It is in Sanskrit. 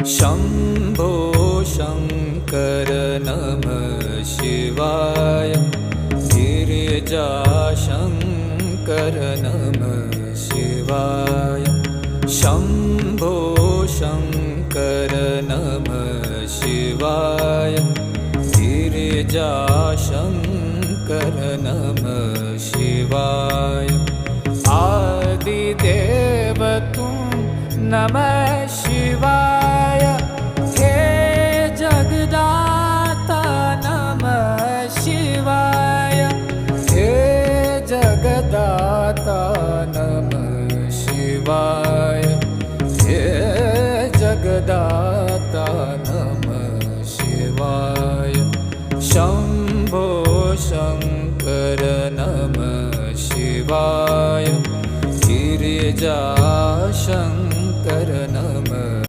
शम्भो शङ्कर नमः शिवाय। गिरिजाशङ्कर नमः शिवाय। शम्भो शङ्कर नमः शिवाय। गिरिजाशङ्कर नमः शिवाय। आदिदेव तुम नमः शिवाय। हे जगदाता नमः शिवाय। हे जगदाता नमः शिवाय। हे जगदाता नमः शिवाय। शम्भो शङ्कर नमः शिवाय। गिरिजाशङ्कर